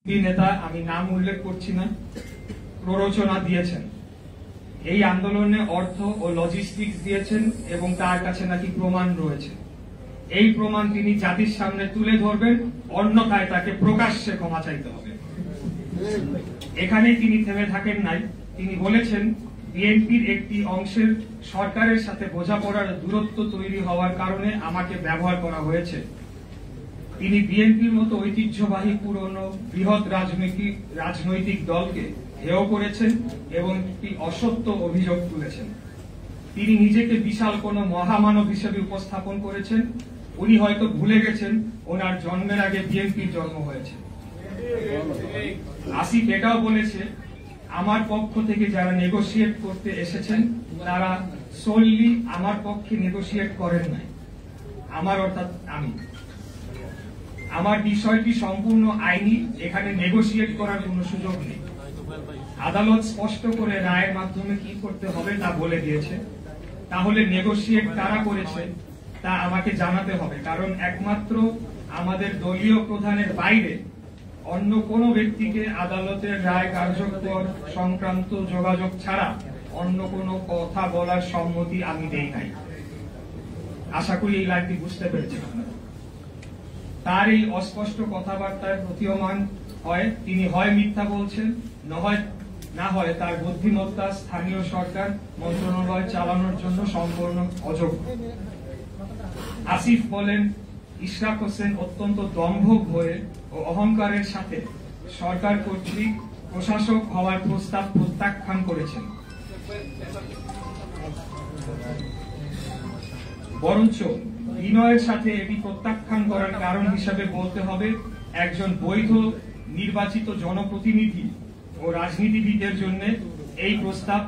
নেতা আমি নাম উল্লেখ করছি না প্ররোচনা দিয়েছেন। এই আন্দোলনে অর্থ ও লজিস্টিক্স দিয়েছেন এবং তার কাছে নাকি প্রমাণ রয়েছে। এই প্রমাণ তিনি জাতির সামনে তুলে ধরবেন, অন্যথায় তাকে প্রকাশ্যে ক্ষমা চাইতে হবে। এখানেই তিনি থেমে থাকেন নাই। তিনি বলেছেন বিএনপির একটি অংশের সরকারের সাথে বোঝাপড়ার দূরত্ব তৈরি হওয়ার কারণে আমাকে ব্যবহার করা হয়েছে। তিনি বিএনপির মতো ঐতিহ্যবাহী পুরনো বৃহৎ রাজনৈতিক দলকে হেয় করেছেন এবং একটি অসত্য অভিযোগ তুলেছেন। তিনি নিজেকে বিশাল কোন মহামানব হিসেবে উপস্থাপন করেছেন। উনি হয়তো ভুলে গেছেন ওনার জন্মের আগে বিএনপির জন্ম হয়েছে। আসিফ এটাও বলেছে আমার পক্ষ থেকে যারা নেগোশিয়েট করতে এসেছেন তারা সোললি আমার পক্ষে নেগোশিয়েট করেন নাই। আমার অর্থাৎ আমি। আমার বিষয়টি সম্পূর্ণ আইনি, এখানে নেগোশিয়েট করার কোন সুযোগ নেই। আদালত স্পষ্ট করে রায়ের মাধ্যমে কি করতে হবে তা বলে দিয়েছে। তাহলে নেগোশিয়েট কারা করেছে তা আমাকে জানাতে হবে, কারণ একমাত্র আমাদের দলীয় প্রধানের বাইরে অন্য কোন ব্যক্তিকে আদালতের রায় কার্যকর সংক্রান্ত যোগাযোগ ছাড়া অন্য কোন কথা বলার সম্মতি আমি দেই নাই। আশা করি এই লাইনটি বুঝতে পেরেছেন আপনারা। তার এই অস্পষ্ট কথাবার্তায় প্রতীয়মান হয় তিনি হয় মিথ্যা বলছেন, না হয় তার বুদ্ধিমত্তা স্থানীয় সরকার মন্ত্রণালয় চালানোর জন্য সম্পূর্ণ অযোগ্য। আসিফ বলেন ইশরাক হোসেন অত্যন্ত দম্ভ ভয়ে ও অহংকারের সাথে সরকার কর্তৃক প্রশাসক হওয়ার প্রস্তাব প্রত্যাখ্যান করেছেন। বরঞ্চ বিনয়ের সাথে এটি প্রত্যাখ্যান করার কারণ হিসাবে বলতে হবে একজন বৈধ নির্বাচিত জনপ্রতিনিধি ও রাজনীতিবিদের জন্য এই প্রস্তাব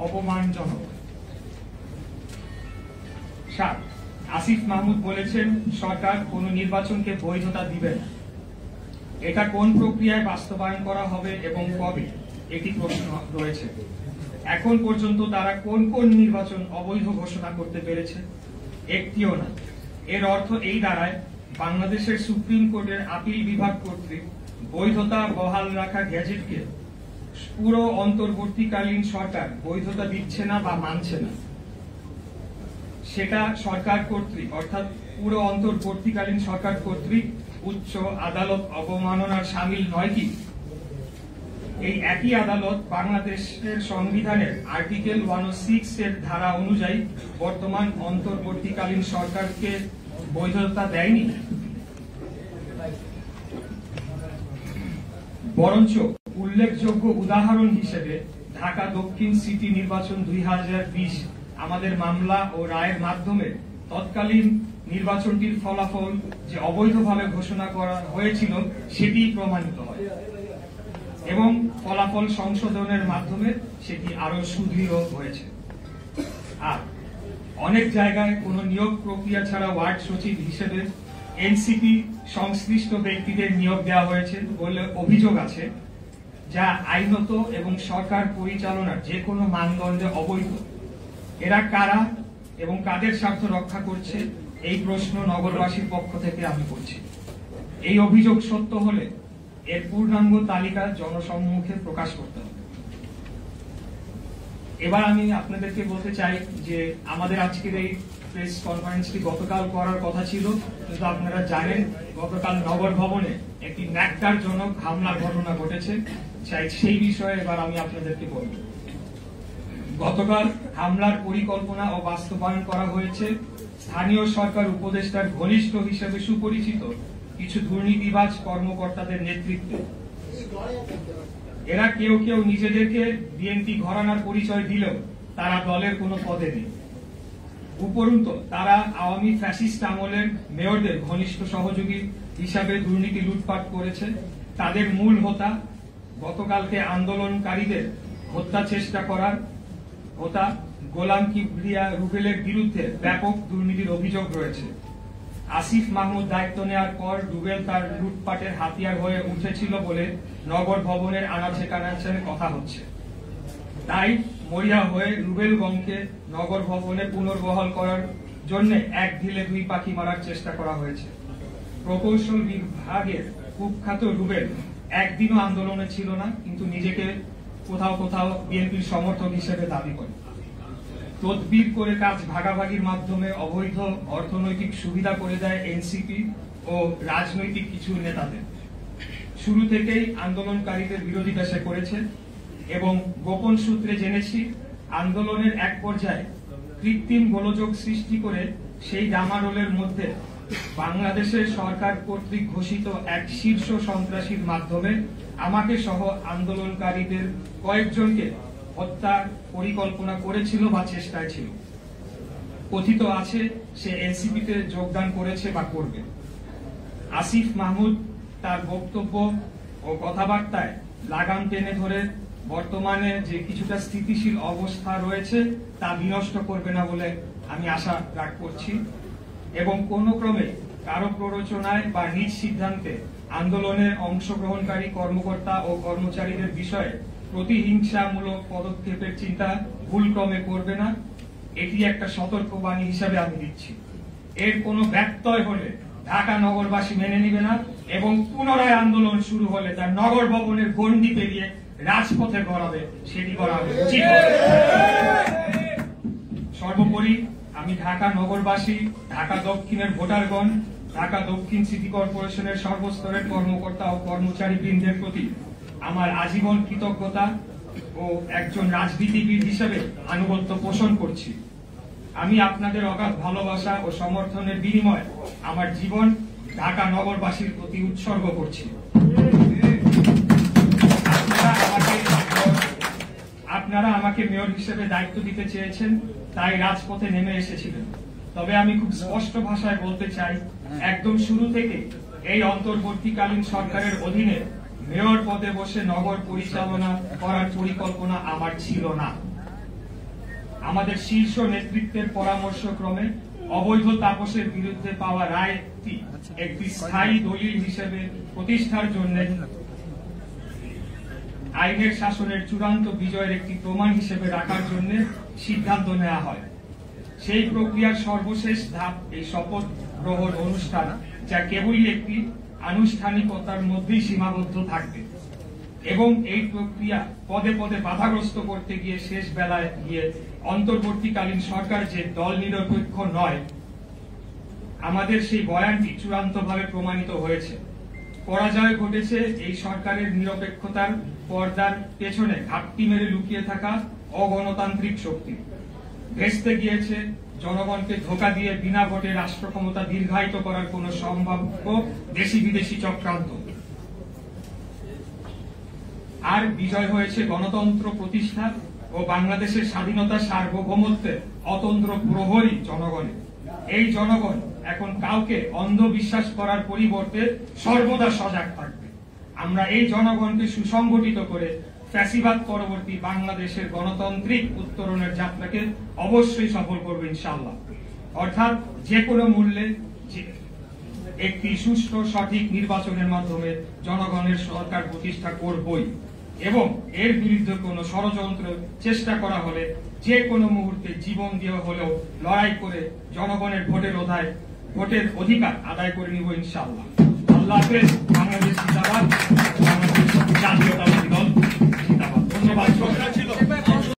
অপমানজনক। আসিফ মাহমুদ বলেছেন সরকার কোন নির্বাচনকে বৈধতা দিবে না। এটা কোন প্রক্রিয়ায় বাস্তবায়ন করা হবে এবং কবে, এটি প্রশ্ন রয়েছে। এখন পর্যন্ত তারা কোন কোন নির্বাচন অবৈধ ঘোষণা করতে পেরেছে? একটিও না। এর অর্থ এই দাঁড়ায় বাংলাদেশের সুপ্রিম কোর্টের আপিল বিভাগ কর্তৃক বৈধতা বহাল রাখা গ্যাজেটকে পুরো অন্তর্বর্তীকালীন সরকার বৈধতা দিচ্ছে না বা মানছে না। সেটা সরকার কর্তৃক অর্থাৎ পুরো অন্তর্বর্তীকালীন সরকার কর্তৃক উচ্চ আদালত অবমাননার সামিল নয় কি? এই একই আদালত বাংলাদেশের সংবিধানের আর্টিকেল 106 এর ধারা অনুযায়ী বর্তমান অন্তর্বর্তীকালীন সরকারকে বৈধতা দেয়নি, বরঞ্চ উল্লেখযোগ্য উদাহরণ হিসেবে ঢাকা দক্ষিণ সিটি নির্বাচন 2020 আমাদের মামলা ও রায়ের মাধ্যমে তৎকালীন নির্বাচনটির ফলাফল যে অবৈধভাবে ঘোষণা করা হয়েছিল সেটি প্রমাণিত হয় এবং ফলাফল সংশোধনের মাধ্যমে সেটি আরো সুদৃঢ় হয়েছে। আর অনেক জায়গায় কোন নিয়োগ প্রক্রিয়া ছাড়া ওয়ার্ড সচিব হিসেবে এনসিপি সংশ্লিষ্ট ব্যক্তিদের নিয়োগ দেওয়া হয়েছে বলে অভিযোগ আছে, যা আইনত এবং সরকার পরিচালনার যে কোনো মানদণ্ডে অবৈধ। এরা কারা এবং কাদের স্বার্থ রক্ষা করছে এই প্রশ্ন নগরবাসীর পক্ষ থেকে আমি করছি। এই অভিযোগ সত্য হলে এর পূর্ণাঙ্গ তালিকা জনসম্মুখে প্রকাশ করতে হবে। এবার আমি আপনাদেরকে বলতে চাই যে আমাদের আজকের এই প্রেস কনফারেন্সটি গতকাল করার কথা ছিল, কিন্তু আপনারা জানেন গতকাল নগর ভবনে একটি ন্যাক্কারজনক হামলার ঘটনা ঘটেছে। সেই বিষয়ে এবার আমি আপনাদেরকে বলব। গতকাল হামলার পরিকল্পনা ও বাস্তবায়ন করা হয়েছে স্থানীয় সরকার উপদেষ্টার ঘনিষ্ঠ হিসেবে সুপরিচিত কিছু দুর্নীতিবাজ কর্মকর্তাদের নেতৃত্বে। এরা কেউ কেউ নিজেদেরকে বিএনপি ঘরানার পরিচয় দিলেও তারা দলের কোনো পদে নেই। উপরন্তু তারা আওয়ামী ফ্যাসিস্ট আমলের মেয়রদের ঘনিষ্ঠ সহযোগী হিসাবে দুর্নীতি লুটপাট করেছে। তাদের মূল হোতা গতকালকে আন্দোলনকারীদের হত্যা চেষ্টা করার হোতা গোলাম কিবরিয়া রুবেলের বিরুদ্ধে ব্যাপক দুর্নীতির অভিযোগ রয়েছে। আসিফ মাহমুদ দায়িত্ব নেওয়ার পর রুবেল তার লুটপাটের হাতিয়ার হয়ে উঠেছিল বলে নগর ভবনের আনাচে কানাচে কথা হচ্ছে। তাই মরিয়া হয়ে রুবেলগঞ্জকে নগর ভবনে পুনর্বহাল করার জন্য এক ঢিলে দুই পাখি মারার চেষ্টা করা হয়েছে। প্রকৌশল বিভাগের কুখ্যাত রুবেল একদিনও আন্দোলনে ছিল না, কিন্তু নিজেকে কোথাও কোথাও বিএনপির সমর্থক হিসেবে দাবি করে। তদবির করে কাজ ভাগাভাগির মাধ্যমে অবৈধ অর্থনৈতিক সুবিধা করে দেয় এনসিপি ও রাজনৈতিক কিছু নেতাদের। শুরু থেকেই আন্দোলনকারীদের বিরোধিতা সে করেছে এবং গোপন সূত্রে জেনেছি আন্দোলনের এক পর্যায়ে কৃত্রিম গোলযোগ সৃষ্টি করে সেই ডামাডোলের মধ্যে বাংলাদেশের সরকার কর্তৃক ঘোষিত এক শীর্ষ সন্ত্রাসীর মাধ্যমে আমাকে সহ আন্দোলনকারীদের কয়েকজনকে হত্যার পরিকল্পনা করেছিল বা চেষ্টায় ছিল। কথিত আছে সে এনসিপিতে যোগদান করেছে বা করবে। আসিফ মাহমুদ তার বক্তব্য ও কথাবার্তায় লাগাম টেনে ধরে বর্তমানে যে কিছুটা স্থিতিশীল অবস্থা রয়েছে তা বিনষ্ট করবে না বলে আমি আশা রাখ করছি এবং কোন ক্রমে কারো প্ররোচনায় বা নিজ সিদ্ধান্তে আন্দোলনে অংশগ্রহণকারী কর্মকর্তা ও কর্মচারীদের বিষয়ে প্রতিহিংসামূলক পদক্ষেপের চিন্তা ভুলক্রমে করবে না। এটি একটা সতর্কবাণী হিসাবে আমি দিচ্ছি। এর কোনো ব্যত্যয় হলে ঢাকা নগরবাসী মেনে নিবে না এবং পুনরায় আন্দোলন শুরু হলে তার নগর ভবনের গণ্ডি পেরিয়ে রাজপথে গড়াবে, সেটি করা উচিত। সর্বোপরি আমি ঢাকা নগরবাসী, ঢাকা দক্ষিণের ভোটারগণ, ঢাকা দক্ষিণ সিটি কর্পোরেশনের সর্বস্তরের কর্মকর্তা ও কর্মচারী বৃন্দের প্রতি আমার আজীবন কৃতজ্ঞতা ও একজন রাজনীতিবিদ হিসেবে আনুগত্য পোষণ করছি। আমি আপনাদের অগাধ ভালোবাসা ও সমর্থনের বিনিময়ে আমার জীবন ঢাকা নগরবাসীর প্রতি উৎসর্গ করছি। আপনারা আমাকে মেয়র হিসেবে দায়িত্ব দিতে চেয়েছেন, তাই রাজপথে নেমে এসেছিলেন। তবে আমি খুব স্পষ্ট ভাষায় বলতে চাই, একদম শুরু থেকে এই অন্তর্বর্তীকালীন সরকারের অধীনে মেয়র পদে বসে নগর পরিচালনা করার পরিকল্পনা আমার ছিল না। আমাদের শীর্ষ নেতৃত্বের পরামর্শক্রমে অবৈধ তাপসের বিরুদ্ধে পাওয়া রায়টি একটি স্থায়ী দলিল হিসেবে প্রতিষ্ঠার জন্য আইনের শাসনের চূড়ান্ত বিজয়ের একটি প্রমাণ হিসেবে রাখার জন্য সিদ্ধান্ত নেওয়া হয়। সেই প্রক্রিয়ার সর্বশেষ ধাপ এই শপথ গ্রহণ অনুষ্ঠান, যা কেবলই একটি আনুষ্ঠানিকতার মধ্যেই সীমাবদ্ধ থাকবে এবং এই প্রক্রিয়া পদে পদে বাধাগ্রস্ত করতে গিয়ে শেষ বেলায় গিয়ে অন্তর্বর্তীকালীন সরকার যে দল নিরপেক্ষ নয়, আমাদের সেই বয়ানটি চূড়ান্তভাবে প্রমাণিত হয়েছে। পরাজয় ঘটেছে এই সরকারের নিরপেক্ষতার পর্দার পেছনে ঘাপটি মেরে লুকিয়ে থাকা অগণতান্ত্রিক শক্তি। ভেস্তে গিয়েছে জনগণকে ধোঁকা দিয়ে বিনা ভোটে রাষ্ট্র ক্ষমতা দীর্ঘায়িত করার কোন সম্ভাব্য দেশি বিদেশি চক্রান্ত। আর বিজয় হয়েছে গণতন্ত্র প্রতিষ্ঠা ও বাংলাদেশের স্বাধীনতা সার্বভৌমত্বের অতন্ত্র প্রহরী জনগণের। এই জনগণ এখন কাউকে অন্ধবিশ্বাস করার পরিবর্তে সর্বদা সজাগ থাকবে। আমরা এই জনগণকে সুসংগঠিত করে ফ্যাসিবাদ পরবর্তী বাংলাদেশের গণতান্ত্রিক উত্তরণের যাত্রাকে অবশ্যই সফল করবে ইনশাআল্লাহ। অর্থাৎ যে কোনো মূল্যে একটি সুষ্ঠু সঠিক নির্বাচনের মাধ্যমে জনগণের সরকার প্রতিষ্ঠা করবই এবং এর বিরুদ্ধে কোনো ষড়যন্ত্র চেষ্টা করা হলে যে কোনো মুহূর্তে জীবন দিয়ে হলেও লড়াই করে জনগণের ভোটের অধিকার আদায় করে নিব ইনশাআল্লাহ। আল্লাহ হাফেজ। বাংলাদেশ জিন্দাবাদ। বাংলাদেশ জাতীয়তাবাদী দল জিন্দাবাদ। ধন্যবাদ।